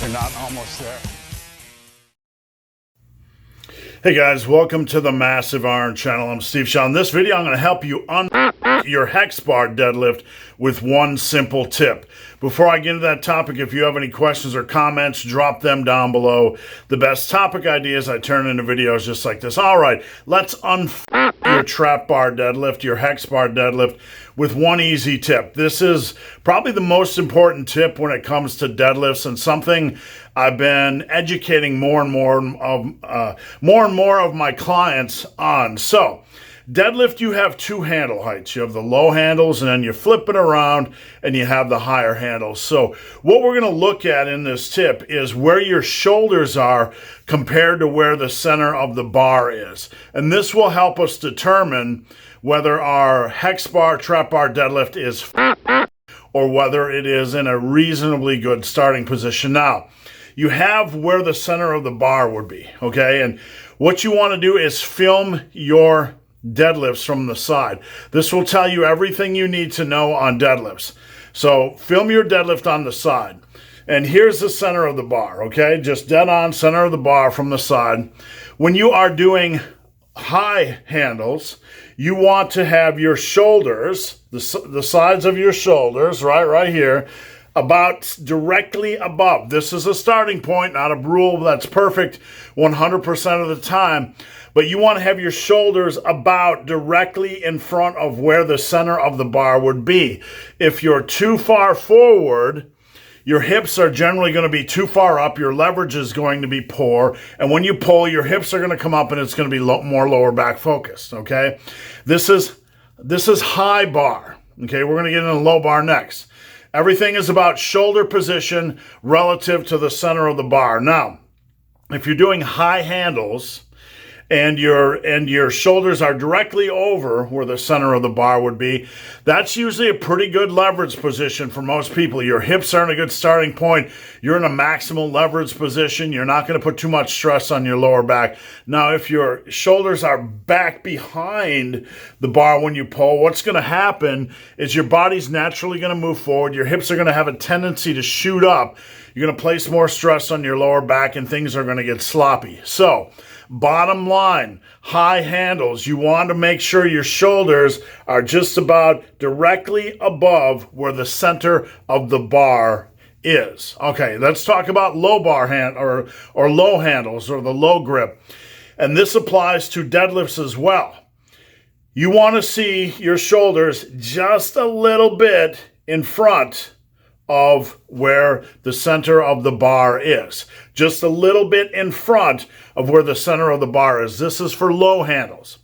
We're not almost there. Hey guys, welcome to the Massive Iron Channel. I'm Steve Shaw. In this video, I'm going to help you unlock your hex bar deadlift with one simple tip. Before I get into that topic, if you have any questions or comments, drop them down below. The best topic ideas I turn into videos just like this. All right, let's unlock your trap bar deadlift, your hex bar deadlift with one easy tip. This is probably the most important tip when it comes to deadlifts, and something I've been educating more and more of my clients on. So, deadlift, you have two handle heights. You have the low handles, and then you flip it around, and you have the higher handles. So, what we're going to look at in this tip is where your shoulders are compared to where the center of the bar is. And this will help us determine whether our hex bar, trap bar deadlift is or whether it is in a reasonably good starting position. Now, you have where the center of the bar would be, okay? And what you want to do is film your deadlifts from the side. This will tell you everything you need to know on deadlifts. So film your deadlift on the side. And here's the center of the bar, okay? Just dead on center of the bar from the side. When you are doing high handles, you want to have your shoulders, the sides of your shoulders, right here, about directly above. This is a starting point, not a rule that's perfect 100% of the time, but you want to have your shoulders about directly in front of where the center of the bar would be. If you're too far forward, your hips are generally going to be too far up, your leverage is going to be poor, and when you pull, your hips are going to come up and it's going to be more lower back focused, okay? This is high bar, okay? We're going to get into low bar next. Everything is about shoulder position relative to the center of the bar. Now, if you're doing high handles and your shoulders are directly over where the center of the bar would be, that's usually a pretty good leverage position for most people. Your hips are in a good starting point. You're in a maximal leverage position. You're not going to put too much stress on your lower back. Now, if your shoulders are back behind the bar when you pull, what's going to happen is your body's naturally going to move forward. Your hips are going to have a tendency to shoot up. You're going to place more stress on your lower back, and things are going to get sloppy. So, bottom line, high handles, you want to make sure your shoulders are just about directly above where the center of the bar is. Okay, let's talk about low bar or low handles or the low grip. And this applies to deadlifts as well. You want to see your shoulders just a little bit in front of where the center of the bar is. Just a little bit in front of where the center of the bar is. This is for low handles.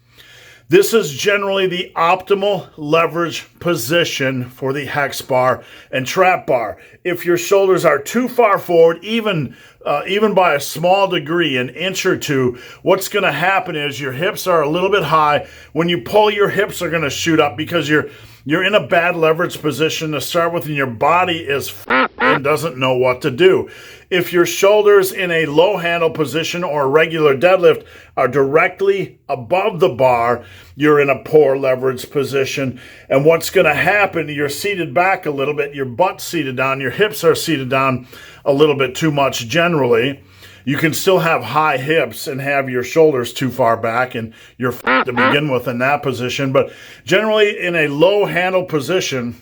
This is generally the optimal leverage position for the hex bar and trap bar. If your shoulders are too far forward, even by a small degree, an inch or two, what's going to happen is your hips are a little bit high. When you pull, your hips are going to shoot up because you're in a bad leverage position to start with, and your body is and doesn't know what to do. If your shoulders in a low handle position or a regular deadlift are directly above the bar, you're in a poor leverage position. And what's going to happen, you're seated back a little bit, your butt's seated down, your hips are seated down a little bit too much generally. You can still have high hips and have your shoulders too far back, and you're to begin with in that position. But generally in a low handle position,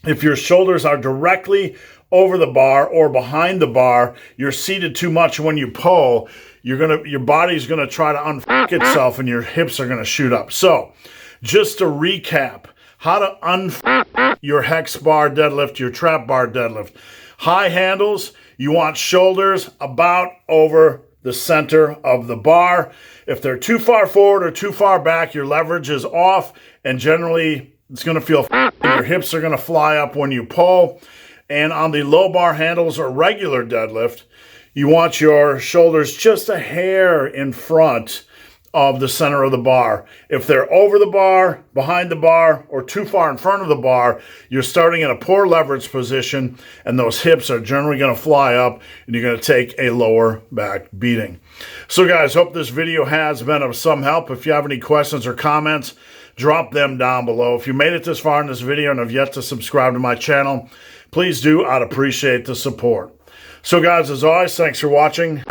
if your shoulders are directly over the bar or behind the bar, you're seated too much. When you pull, your body's gonna try to unfuck itself, and your hips are gonna shoot up. So, just to recap, how to unfuck your hex bar deadlift, your trap bar deadlift. High handles, you want shoulders about over the center of the bar. If they're too far forward or too far back, your leverage is off, and generally it's going to feel your hips are going to fly up when you pull. And on the low bar handles or regular deadlift, you want your shoulders just a hair in front of the center of the bar. If they're over the bar, behind the bar, or too far in front of the bar, you're starting in a poor leverage position, and those hips are generally going to fly up, and you're going to take a lower back beating. So guys, hope this video has been of some help. If you have any questions or comments, drop them down below. If you made it this far in this video and have yet to subscribe to my channel, please do. I'd appreciate the support. So guys, as always, thanks for watching.